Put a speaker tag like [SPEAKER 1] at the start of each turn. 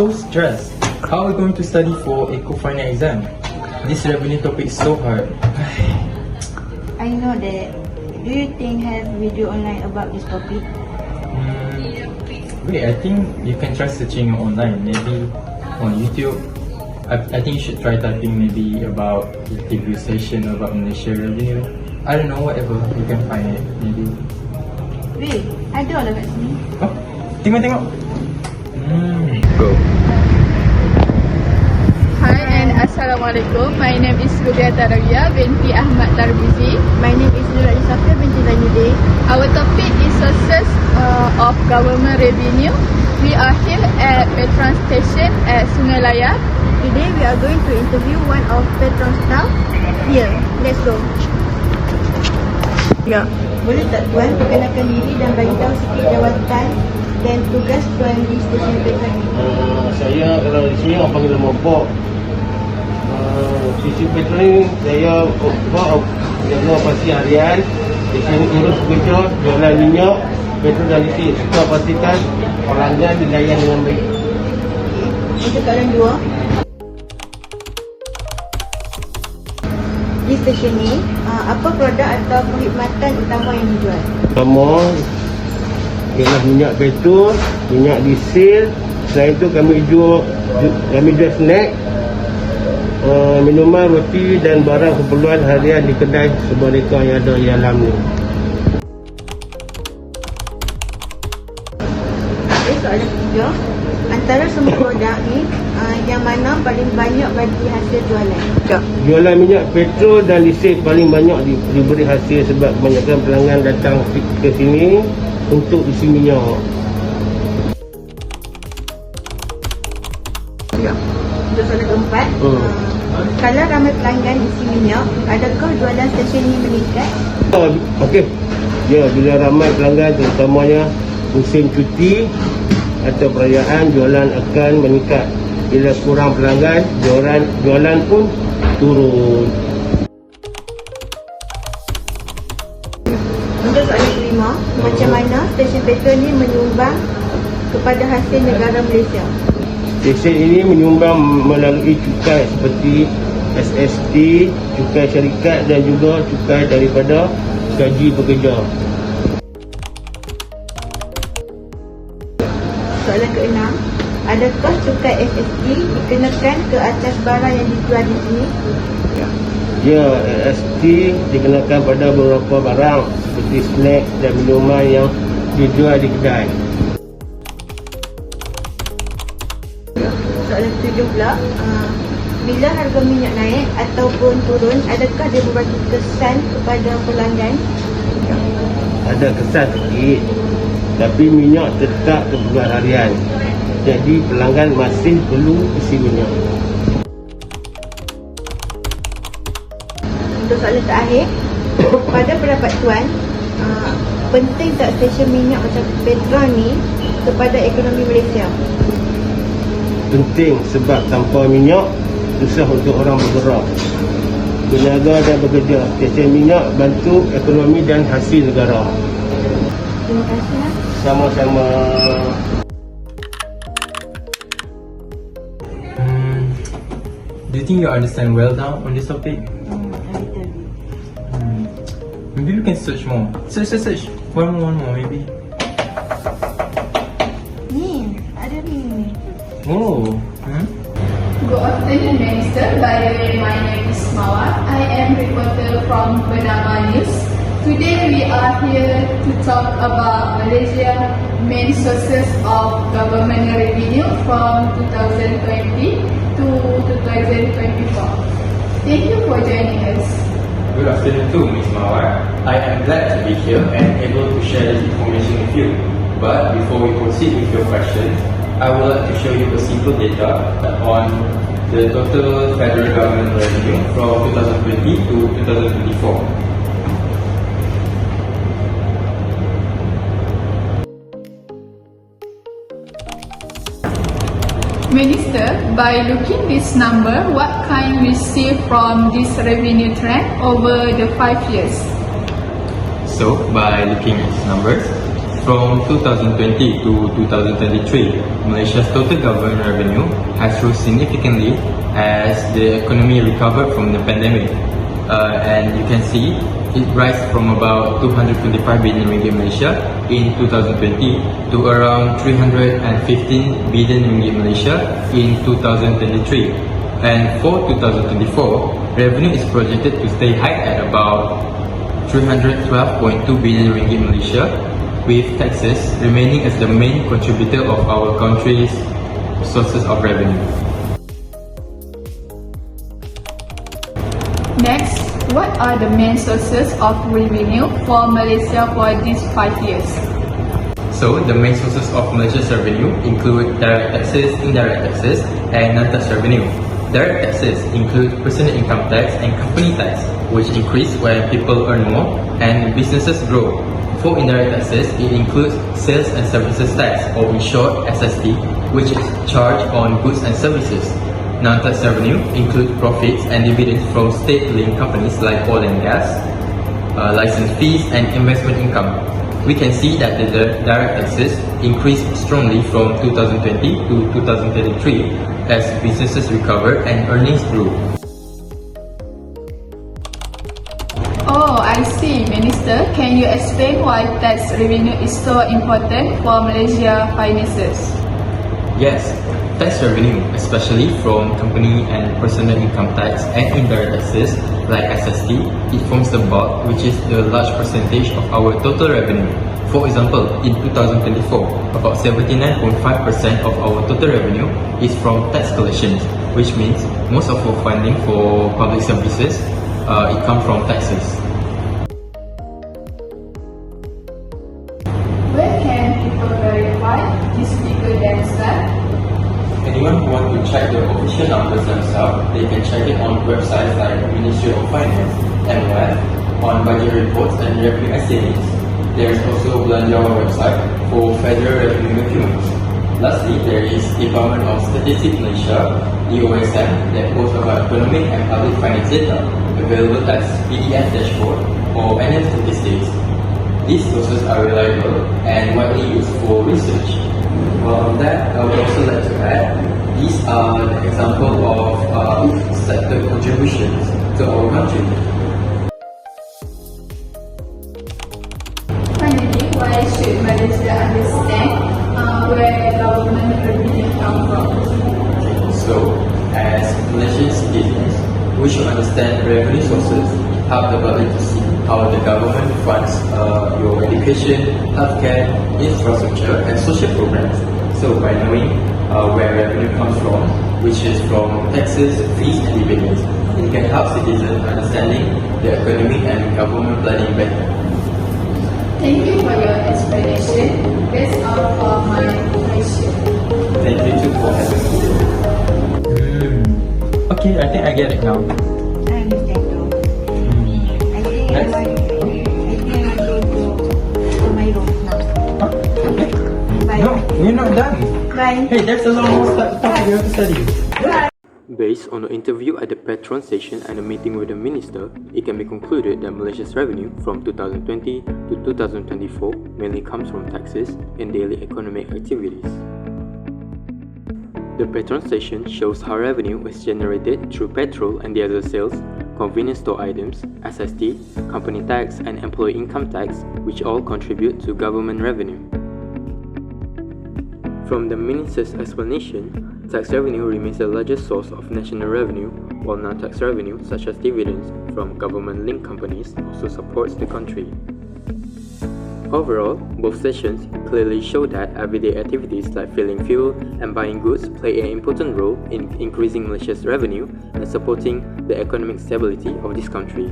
[SPEAKER 1] so stressed. How are we going to study for ECO final exam? This revenue topic is so hard.
[SPEAKER 2] I know that. Do you think have video online about this topic?
[SPEAKER 1] Wait, I think you can try searching online, maybe on YouTube. I think you should try typing maybe about the TV session about Malaysia revenue. I don't know, whatever, you can find it, maybe.
[SPEAKER 2] Weh, ada lah kat sini.
[SPEAKER 1] Oh, tengok. Go.
[SPEAKER 3] Hi and Assalamualaikum. My name is Rubi'Atul binti Ahmad Tarbizi.
[SPEAKER 2] My name is Nurul Safia binti Zainuddin.
[SPEAKER 3] Our topic is sources of government revenue. We are here at Petron Station at Sungai Layar.
[SPEAKER 2] Today we are going to interview one of Petron staff. Here, let's go.
[SPEAKER 3] Ya.
[SPEAKER 2] Boleh tak Tuan perkenalkan diri dan beritahu sikit jawatan dan tugas Tuan di stesen Petron ini?
[SPEAKER 4] Saya kalau di sini orang panggil nama Bob. Stesen Petron ni saya jaga operasi harian. Di sini urus bekerja, jualan minyak, petrol dan listrik. Kita pastikan pelanggan dilayan dengan baik.
[SPEAKER 2] Untuk kalian dua, di stesen ni, apa produk atau perkhidmatan utama yang dijual?
[SPEAKER 4] Pertama ialah minyak petrol, minyak diesel. Selain itu kami jual snack, minuman, roti dan barang keperluan harian di kedai mereka yang ada di dalam ni.
[SPEAKER 2] Okay, soalan ketiga, antara semua produk ni, yang mana paling banyak bagi hasil jualan?
[SPEAKER 4] Jualan minyak petrol dan listrik paling banyak diberi hasil sebab kebanyakan pelanggan datang ke sini untuk isi minyak.
[SPEAKER 2] Untuk soalan keempat, kalau ramai pelanggan isi minyak, adakah jualan stesen ini meningkat?
[SPEAKER 4] Okey. Ya, bila ramai pelanggan terutamanya musim cuti atau perayaan, jualan akan meningkat. Bila kurang pelanggan, jualan pun turun.
[SPEAKER 2] Untuk soalan kelima, macam mana stesen petrol ini menyumbang kepada hasil negara Malaysia?
[SPEAKER 4] Stesen ini menyumbang melalui cukai seperti SST, cukai syarikat dan juga cukai daripada gaji pekerja.
[SPEAKER 2] Soalan keenam, adakah cukai SST dikenakan ke atas barang yang dijual di sini?
[SPEAKER 4] Ya, SST dikenakan pada beberapa barang seperti snack dan minuman yang dijual di kedai.
[SPEAKER 2] Soalan ketujuh pula, bila harga minyak naik ataupun turun, adakah dia memberi kesan kepada pelanggan?
[SPEAKER 4] Ada kesan sikit, tapi minyak tetap kebutuhan harian. Jadi pelanggan masih perlu isi minyak.
[SPEAKER 2] Untuk soalan terakhir, pada pendapat Tuan, penting tak stesen minyak macam Petron ni kepada ekonomi Malaysia?
[SPEAKER 4] Penting sebab tanpa minyak susah untuk orang bergerak, berniaga dan bekerja. Stesen minyak bantu ekonomi dan hasil negara.
[SPEAKER 2] Terima kasih.
[SPEAKER 4] Sama-sama.
[SPEAKER 1] Do you think you understand well now on this topic? Maybe we can search more. Search. One more, maybe.
[SPEAKER 2] Ni, ada ni.
[SPEAKER 1] Oh.
[SPEAKER 3] Good afternoon, Minister. By the way, my name is Mawar. I am reporter from Bernama News. Today we are here to talk about Malaysia main sources of government revenue from 2020 to 2024. Thank you for joining us.
[SPEAKER 1] Good afternoon too, Ms. Mawar. I am glad to be here and able to share this information with you. But before we proceed with your questions, I would like to show you a simple data on the total federal government revenue from 2020 to 2024.
[SPEAKER 3] Minister, by looking this number, what can we see from this revenue trend over the 5 years?
[SPEAKER 1] So, by looking at these numbers, From 2020 to 2023, Malaysia's total government revenue has rose significantly as the economy recovered from the pandemic. And you can see it rise from about 225 billion ringgit Malaysia in 2020 to around 315 billion ringgit Malaysia in 2023. And for 2024, revenue is projected to stay high at about 312.2 billion ringgit Malaysia, with taxes remaining as the main contributor of our country's sources of revenue.
[SPEAKER 3] Next, what are the main sources of revenue for Malaysia for these 5 years?
[SPEAKER 1] So, the main sources of Malaysia's revenue include direct taxes, indirect taxes, and non-tax revenue. Direct taxes include personal income tax and company tax, which increase when people earn more and businesses grow. For indirect taxes, it includes sales and services tax, or in short, SST, which is charged on goods and services. Non-tax revenue include profits and dividends from state-linked companies like oil and gas, license fees, and investment income. We can see that the direct taxes increased strongly from 2020 to 2023 as businesses recovered and earnings grew.
[SPEAKER 3] Oh, I see, Minister. Can you explain why tax revenue is so important for Malaysia finances?
[SPEAKER 1] Yes, tax revenue, especially from company and personal income tax and indirect taxes like SST, it forms the bulk, which is the large percentage of our total revenue. For example, in 2024, about 79.5% of our total revenue is from tax collections, which means most of our funding for public services it comes from taxes.
[SPEAKER 3] Where can people verify this figure themselves?
[SPEAKER 1] Anyone who wants to check the official numbers themselves, they can check it on websites like Ministry of Finance and web, on budget reports and revenue estimates. There is also Belanjawan website for federal revenue documents. Lastly, there is Department of Statistics Malaysia, DOSM, that posts about economic and public finance data available as PDF dashboard or annual statistics. These sources are reliable and widely used for research. Well, on that, I would also like to add, these are the example of sector contributions to our country.
[SPEAKER 3] Finally, why should Malaysia understand where government revenue comes from?
[SPEAKER 1] So, as Malaysian citizens, we should understand revenue sources, help the public to see how the government funds your education, healthcare, infrastructure, and social programs. So, by knowing where revenue comes from, which is from taxes, fees, and dividends, it can help citizens understanding the economic and government planning better.
[SPEAKER 3] Thank you for your explanation. That's all for my question.
[SPEAKER 1] Thank you too for having me today. Okay, I think I get it now.
[SPEAKER 2] I understand though. I think I want to go to my room now.
[SPEAKER 1] Okay.
[SPEAKER 2] Bye.
[SPEAKER 1] No, we're not done.
[SPEAKER 2] Bye.
[SPEAKER 1] Hey, there's a lot more stuff you have to study.
[SPEAKER 2] Bye.
[SPEAKER 1] Based on the interview at the Petron station and a meeting with the minister, it can be concluded that Malaysia's revenue from 2020 to 2024 mainly comes from taxes and daily economic activities. The Petron station shows how revenue is generated through petrol and the other sales, convenience store items, SST, company tax and employee income tax, which all contribute to government revenue. From the minister's explanation, tax revenue remains the largest source of national revenue, while non-tax revenue, such as dividends from government-linked companies, also supports the country. Overall, both sessions clearly show that everyday activities like filling fuel and buying goods play an important role in increasing Malaysia's revenue and supporting the economic stability of this country.